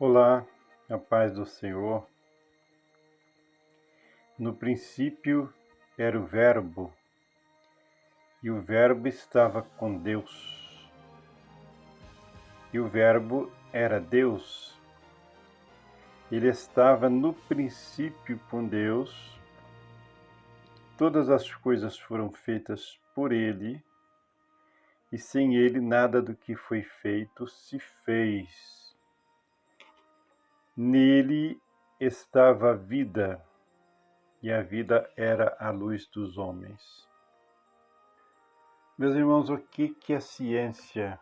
Olá, a paz do Senhor. No princípio era o Verbo, e o Verbo estava com Deus. E o Verbo era Deus. Ele estava no princípio com Deus. Todas as coisas foram feitas por ele, e sem ele nada do que foi feito se fez. Nele estava a vida, e a vida era a luz dos homens. Meus irmãos, o que a ciência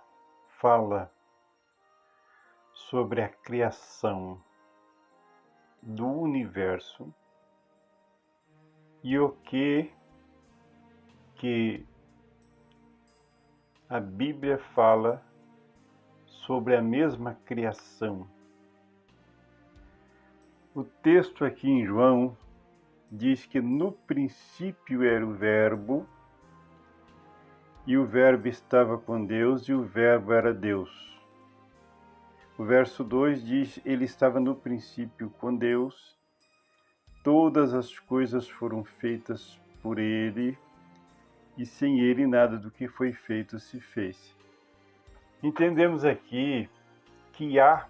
fala sobre a criação do universo e o que a Bíblia fala sobre a mesma criação? O texto aqui em João diz que no princípio era o Verbo, e o Verbo estava com Deus, e o Verbo era Deus. O verso 2 diz: ele estava no princípio com Deus, todas as coisas foram feitas por ele, e sem ele nada do que foi feito se fez. Entendemos aqui que há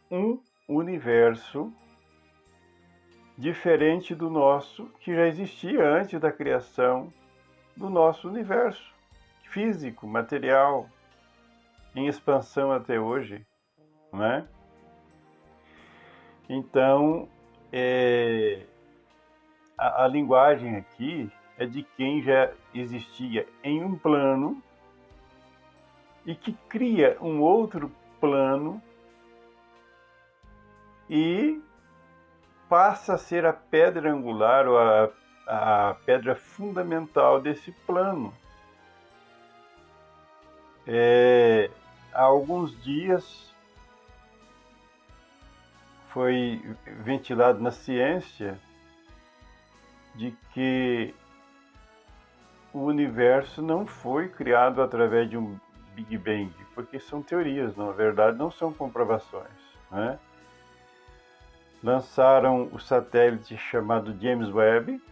um universo diferente do nosso, que já existia antes da criação do nosso universo físico, material, em expansão até hoje, né? Então, a linguagem aqui é de quem já existia em um plano e que cria um outro plano e passa a ser a pedra angular ou a pedra fundamental desse plano. Há alguns dias foi ventilado na ciência de que o universo não foi criado através de um Big Bang, porque são teorias, na verdade não são comprovações, né? Lançaram o satélite chamado James Webb,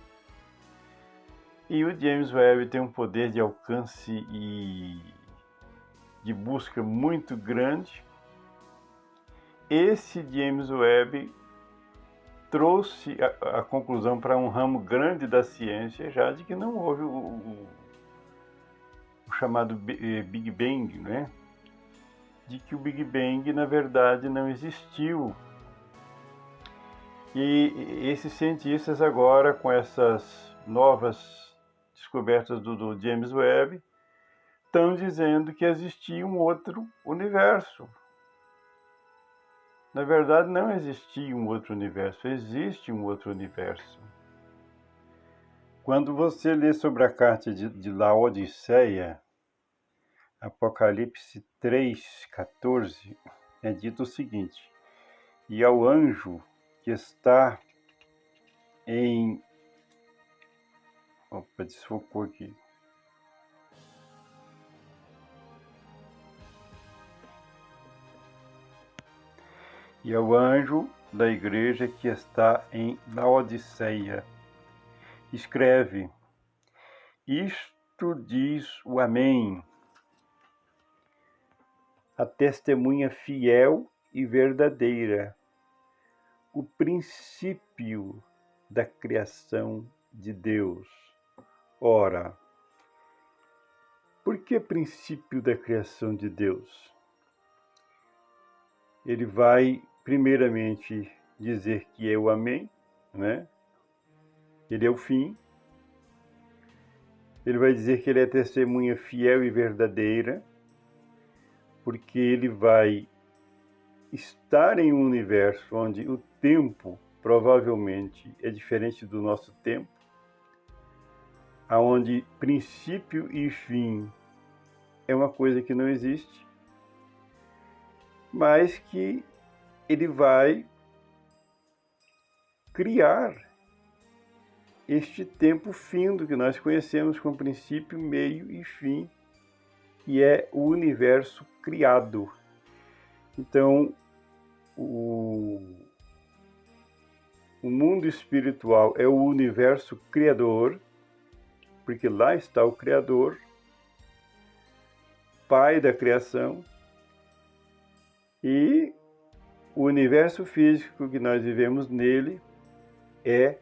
e o James Webb tem um poder de alcance e de busca muito grande. Esse James Webb trouxe a conclusão para um ramo grande da ciência já de que não houve o chamado Big Bang, né? De que o Big Bang na verdade não existiu. E esses cientistas agora, com essas novas descobertas do James Webb, estão dizendo que existia um outro universo. Na verdade, não existia um outro universo, existe um outro universo. Quando você lê sobre a carta de Laodiceia, Apocalipse 3,14, é dito o seguinte: e ao anjo que está em... Opa, desfocou aqui. E ao anjo da igreja que está em Laodiceia, escreve: isto diz o Amém, a testemunha fiel e verdadeira, o princípio da criação de Deus. Ora, por que princípio da criação de Deus? Ele vai primeiramente dizer que é o Amém, né? Ele é o fim. Ele vai dizer que ele é testemunha fiel e verdadeira, porque ele vai estar em um universo onde o tempo provavelmente é diferente do nosso tempo, aonde princípio e fim é uma coisa que não existe, mas que ele vai criar este tempo findo que nós conhecemos com princípio, meio e fim, que é o universo criado. Então, o mundo espiritual é o universo criador, porque lá está o Criador, Pai da criação, e o universo físico que nós vivemos nele é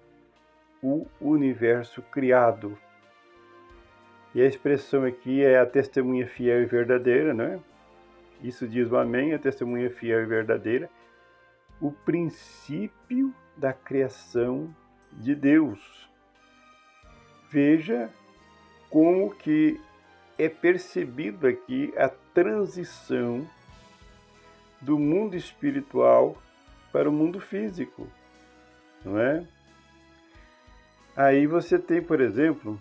o universo criado. E a expressão aqui é a testemunha fiel e verdadeira, né? Isso diz o Amém, a testemunha fiel e verdadeira, o princípio da criação de Deus. Veja como que é percebido aqui a transição do mundo espiritual para o mundo físico, não é? Aí você tem, por exemplo,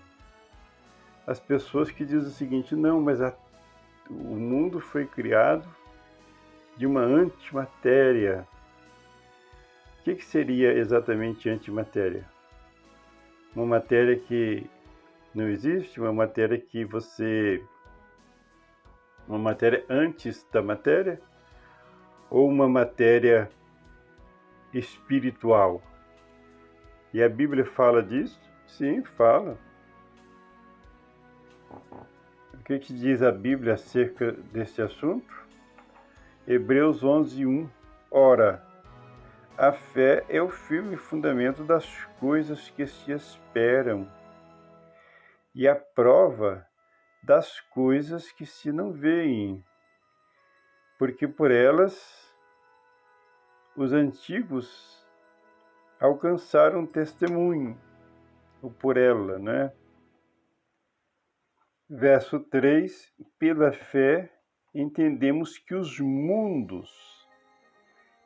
as pessoas que dizem o seguinte: não, mas o mundo foi criado de uma antimatéria. O que seria exatamente antimatéria? Uma matéria que não existe, uma matéria uma matéria antes da matéria, ou uma matéria espiritual? E a Bíblia fala disso? Sim, fala. O que diz a Bíblia acerca desse assunto? Hebreus 11:1. Ora, a fé é o firme fundamento das coisas que se esperam e a prova das coisas que se não veem, porque por elas os antigos alcançaram testemunho, ou por ela, né? Verso 3, pela fé entendemos que os mundos,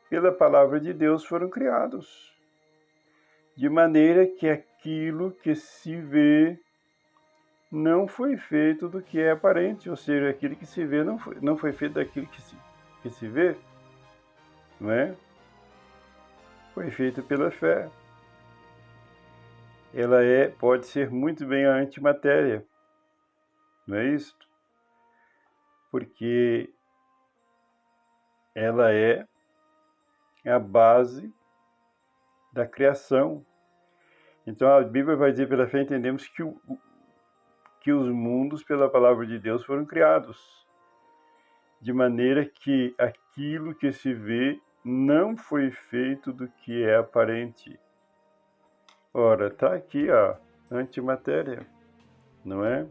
pela palavra de Deus, foram criados, de maneira que aquilo que se vê não foi feito do que é aparente, ou seja, aquilo que se vê não foi feito daquilo que se vê, não é? Foi feito pela fé. Ela pode ser muito bem a antimatéria, não é isso? Porque ela é a base da criação. Então a Bíblia vai dizer: pela fé entendemos que os mundos pela palavra de Deus foram criados, de maneira que aquilo que se vê não foi feito do que é aparente. Ora, está aqui a antimatéria, não é?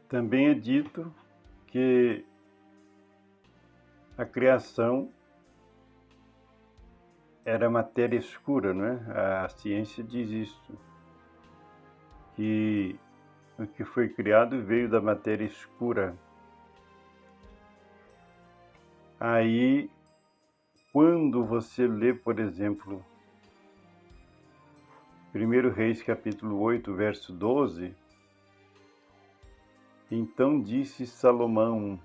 Também é dito que a criação era matéria escura, não é? A ciência diz isso, que o que foi criado veio da matéria escura. Aí, quando você lê, por exemplo, 1 Reis capítulo 8, verso 12, então disse Salomão,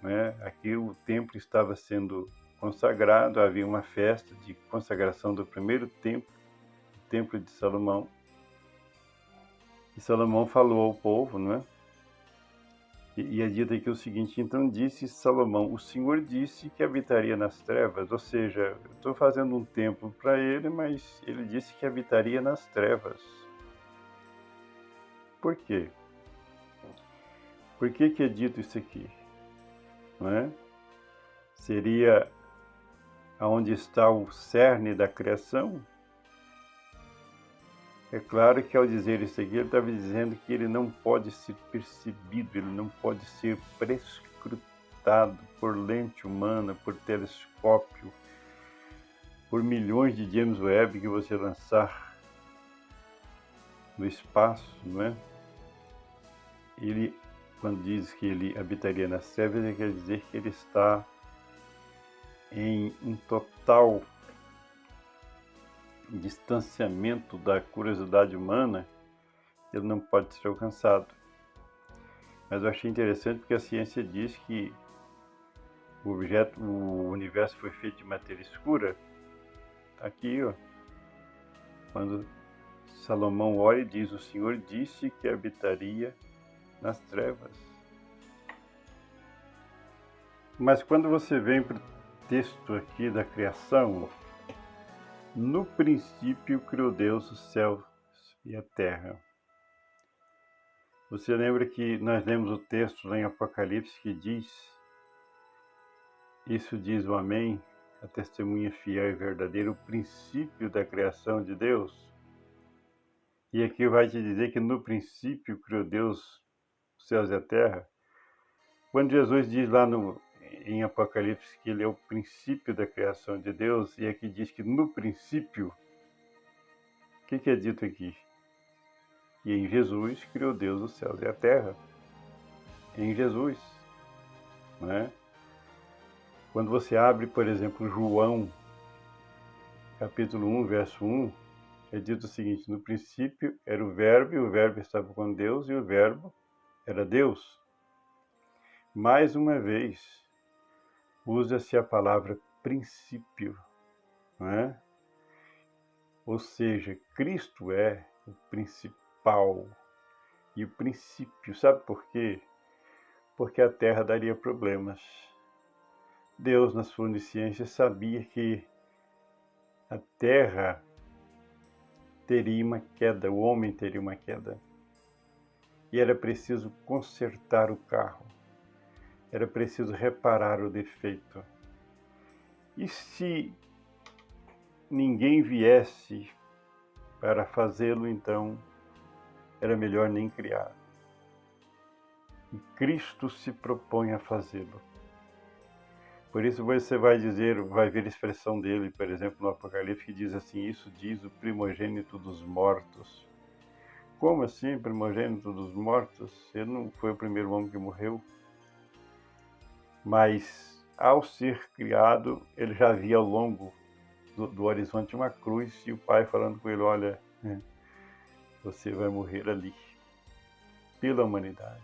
né? Aqui o templo estava sendo consagrado, havia uma festa de consagração do primeiro templo, o templo de Salomão. E Salomão falou ao povo, não é? E é dito aqui o seguinte: então disse Salomão, o Senhor disse que habitaria nas trevas, ou seja, eu estou fazendo um templo para ele, mas ele disse que habitaria nas trevas. Por quê? Por que é dito isso aqui? Não é? Seria aonde está o cerne da criação? É claro que ao dizer isso aqui, ele estava dizendo que ele não pode ser percebido, ele não pode ser prescrutado por lente humana, por telescópio, por milhões de James Webb que você lançar no espaço, não é? Ele, quando diz que ele habitaria nas trevas, ele quer dizer que ele está em um total distanciamento da curiosidade humana, ele não pode ser alcançado. Mas eu achei interessante porque a ciência diz que o universo foi feito de matéria escura. Aqui, ó, quando Salomão ora e diz: o Senhor disse que habitaria nas trevas. Mas quando você vem para o texto aqui da criação, no princípio criou Deus os céus e a terra. Você lembra que nós lemos o texto lá em Apocalipse que diz, isso diz o Amém, a testemunha fiel e verdadeira, o princípio da criação de Deus? E aqui vai te dizer que no princípio criou Deus os céus e a terra. Quando Jesus diz lá em Apocalipse que ele é o princípio da criação de Deus, e aqui diz que no princípio, o que é dito aqui? Que em Jesus criou Deus os céus e a terra. Em Jesus, não é? Quando você abre, por exemplo, João, capítulo 1, verso 1, é dito o seguinte: no princípio era o Verbo, e o Verbo estava com Deus, e o Verbo era Deus. Mais uma vez, usa-se a palavra princípio, não é? Ou seja, Cristo é o principal e o princípio. Sabe por quê? Porque a terra daria problemas. Deus, na sua onisciência, sabia que a terra teria uma queda, o homem teria uma queda. E era preciso consertar o carro. Era preciso reparar o defeito. E se ninguém viesse para fazê-lo, então era melhor nem criar. E Cristo se propõe a fazê-lo. Por isso você vai ver a expressão dele, por exemplo, no Apocalipse, que diz assim: isso diz o primogênito dos mortos. Como assim, primogênito dos mortos? Ele não foi o primeiro homem que morreu. Mas, ao ser criado, ele já via ao longo do horizonte uma cruz, e o pai falando com ele: olha, você vai morrer ali, pela humanidade.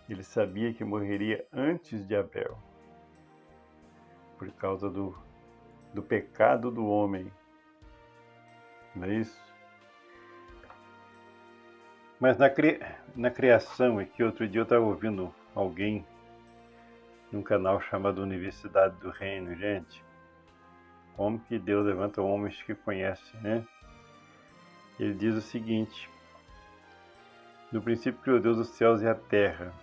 Ele sabia que morreria antes de Abel, por causa do pecado do homem. Não é isso? Mas na criação, aqui outro dia eu estava ouvindo alguém num canal chamado Universidade do Reino, gente. Como que Deus levanta homens que conhecem, né? Ele diz o seguinte: no princípio criou Deus os céus e a terra.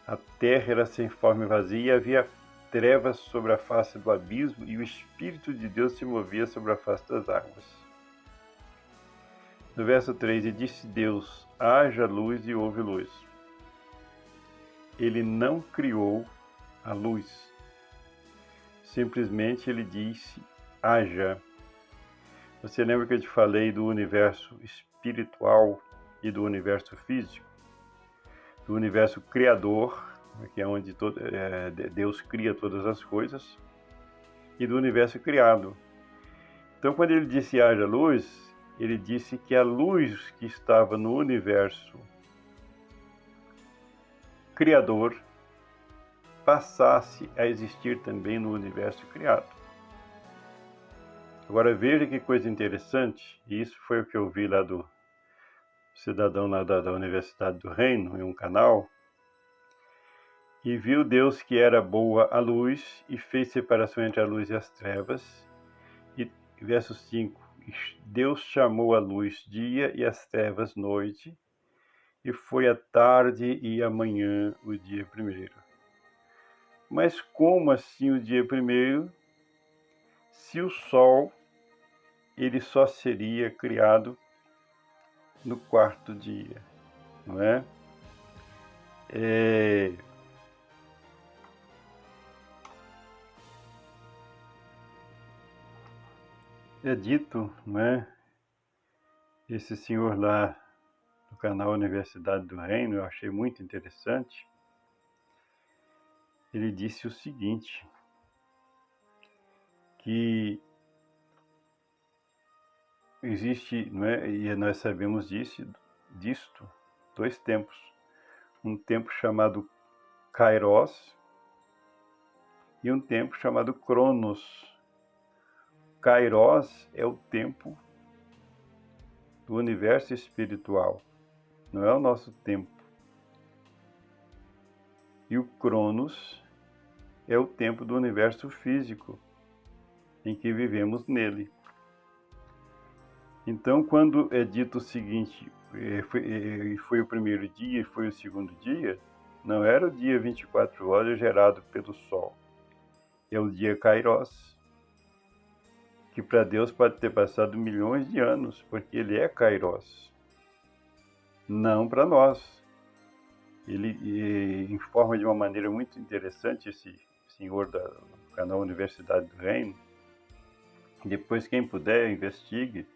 A terra era sem forma e vazia, e havia trevas sobre a face do abismo, e o Espírito de Deus se movia sobre a face das águas. No verso 3, e disse Deus: haja luz, e houve luz. Ele não criou a luz. Simplesmente ele disse: haja. Você lembra que eu te falei do universo espiritual e do universo físico? Do universo criador, que é onde Deus cria todas as coisas, e do universo criado. Então, quando ele disse haja luz, ele disse que a luz que estava no universo criador passasse a existir também no universo criado. Agora veja que coisa interessante, e isso foi o que eu vi lá do cidadão lá da Universidade do Reino, em um canal. E viu Deus que era boa a luz, e fez separação entre a luz e as trevas. E verso 5, Deus chamou a luz dia e as trevas noite, e foi a tarde e a manhã o dia primeiro. Mas como assim o dia primeiro, se o sol ele só seria criado no quarto dia, não é? É dito, não é? Esse senhor lá do canal Universidade do Reino, eu achei muito interessante. Ele disse o seguinte, que existe, não é? E nós sabemos disto, dois tempos. Um tempo chamado Kairos e um tempo chamado Cronos. Kairos é o tempo do universo espiritual, não é o nosso tempo. E o Cronos é o tempo do universo físico em que vivemos nele. Então, quando é dito o seguinte, foi o primeiro dia e foi o segundo dia, não era o dia 24 horas gerado pelo Sol. É o dia Kairos, que para Deus pode ter passado milhões de anos, porque ele é Kairos. Não para nós. Ele informa de uma maneira muito interessante esse senhor do canal Universidade do Reino. Depois, quem puder, investigue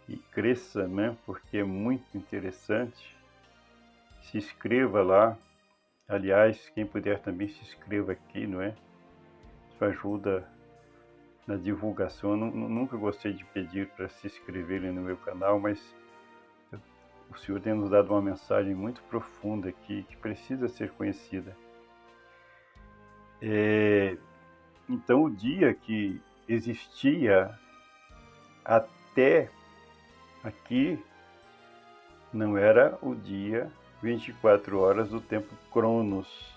e cresça, né? Porque é muito interessante. Se inscreva lá. Aliás, quem puder também se inscreva aqui, não é? Isso ajuda na divulgação. Eu nunca gostei de pedir para se inscreverem no meu canal, mas o Senhor tem nos dado uma mensagem muito profunda aqui, que precisa ser conhecida. Então, o dia que existia até aqui não era o dia 24 horas do tempo Cronos,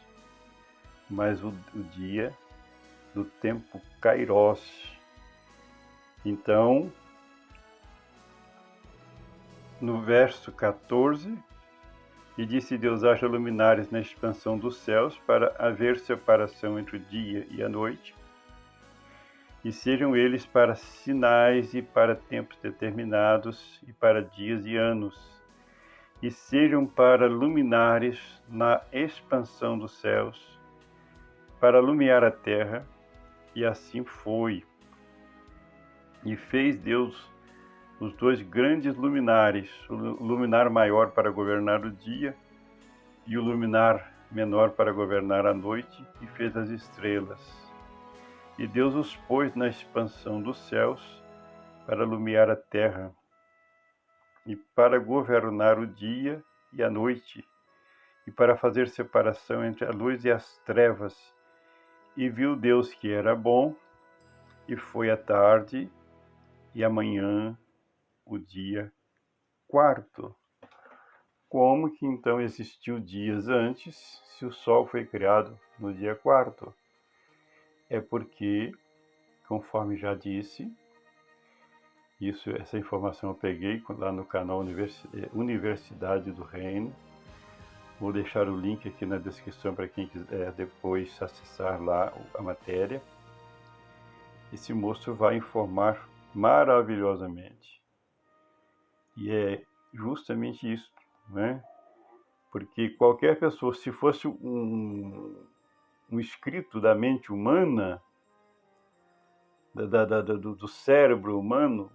mas o dia do tempo Kairos. Então, no verso 14, e disse Deus: haja luminares na expansão dos céus, para haver separação entre o dia e a noite, e sejam eles para sinais e para tempos determinados, e para dias e anos, e sejam para luminares na expansão dos céus, para iluminar a terra. E assim foi. E fez Deus os dois grandes luminares, o luminar maior para governar o dia e o luminar menor para governar a noite, e fez as estrelas. E Deus os pôs na expansão dos céus para iluminar a terra e para governar o dia e a noite, e para fazer separação entre a luz e as trevas. E viu Deus que era bom, e foi a tarde e amanhã o dia quarto. Como que então existiu dias antes, se o Sol foi criado no dia quarto? É porque, conforme já disse, essa informação eu peguei lá no canal Universidade do Reino. Vou deixar o link aqui na descrição para quem quiser depois acessar lá a matéria. Esse moço vai informar maravilhosamente. E é justamente isso, né? Porque qualquer pessoa, se fosse um escrito da mente humana, do cérebro humano,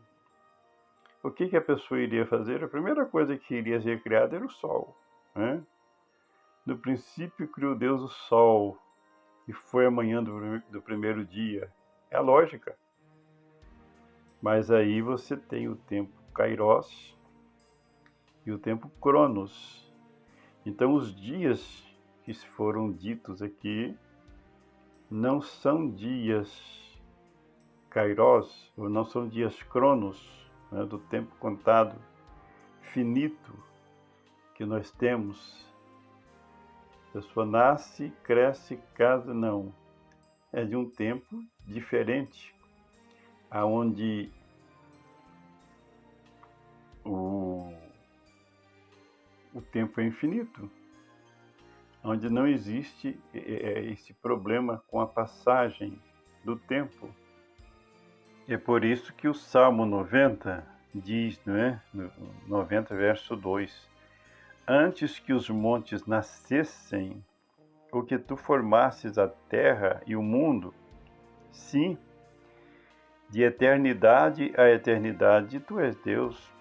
o que a pessoa iria fazer? A primeira coisa que iria ser criada era o Sol, né? No princípio criou Deus o Sol, e foi a manhã do primeiro dia. É a lógica. Mas aí você tem o tempo Kairos e o tempo Cronos. Então os dias que foram ditos aqui não são dias Kairos, ou não são dias Cronos, né, do tempo contado, finito, que nós temos. A pessoa nasce, cresce, casa, não. É de um tempo diferente, aonde o tempo é infinito, onde não existe esse problema com a passagem do tempo. É por isso que o Salmo 90 diz, não é? 90, verso 2: antes que os montes nascessem, ou que tu formasses a terra e o mundo, sim, de eternidade a eternidade tu és Deus.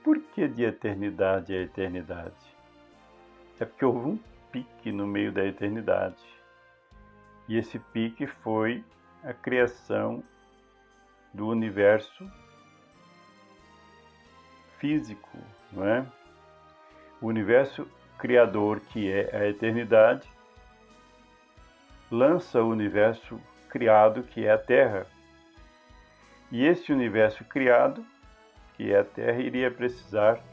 Por que de eternidade a eternidade? É porque houve um pique no meio da eternidade. E esse pique foi a criação do universo físico, não é? O universo criador, que é a eternidade, lança o universo criado, que é a Terra. E esse universo criado, que é a Terra, iria precisar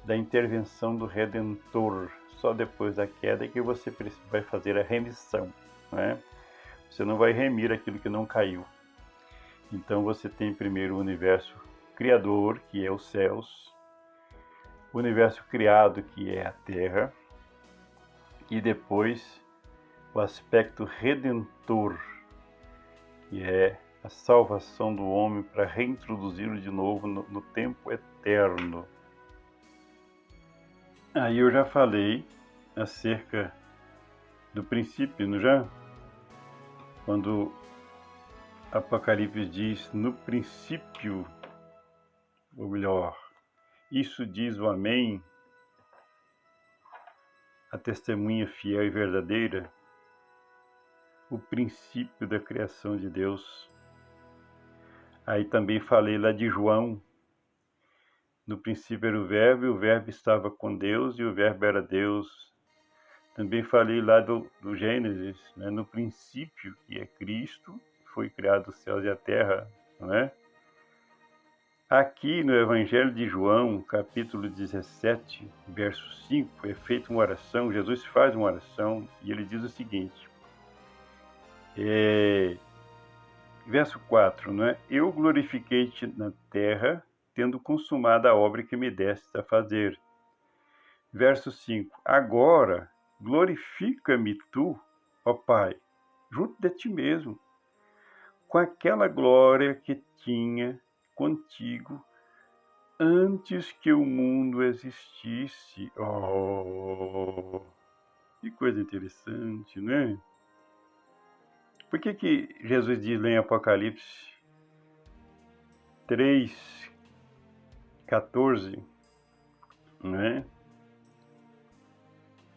da intervenção do Redentor. Só depois da queda é que você vai fazer a remissão, né? Você não vai remir aquilo que não caiu. Então você tem primeiro o universo criador, que é os céus, o universo criado, que é a Terra, e depois o aspecto redentor, que é a salvação do homem para reintroduzi-lo de novo no tempo eterno. Aí eu já falei acerca do princípio, não já? Quando Apocalipse diz no princípio, ou melhor, isso diz o Amém, a testemunha fiel e verdadeira, o princípio da criação de Deus. Aí também falei lá de João, no princípio era o Verbo, e o Verbo estava com Deus, e o Verbo era Deus. Também falei lá do Gênesis, né? No princípio, que é Cristo, foi criado os céus e a terra, não é? Aqui no Evangelho de João, capítulo 17, verso 5, é feita uma oração, Jesus faz uma oração, e ele diz o seguinte, verso 4, não é? Eu glorifiquei-te na terra, tendo consumado a obra que me destes a fazer. Verso 5, agora glorifica-me tu, ó Pai, junto de ti mesmo, com aquela glória que tinha contigo antes que o mundo existisse. Oh, que coisa interessante, né? Por que Jesus diz lá em Apocalipse 3:14, né?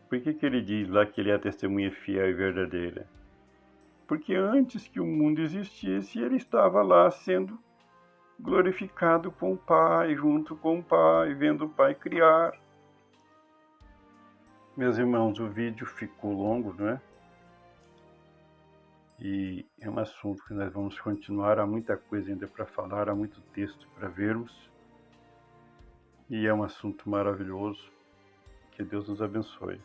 Por que ele diz lá que ele é a testemunha fiel e verdadeira? Porque antes que o mundo existisse, ele estava lá sendo glorificado com o Pai, junto com o Pai, vendo o Pai criar. Meus irmãos, o vídeo ficou longo, não é? E é um assunto que nós vamos continuar, há muita coisa ainda para falar, há muito texto para vermos. E é um assunto maravilhoso. Que Deus nos abençoe.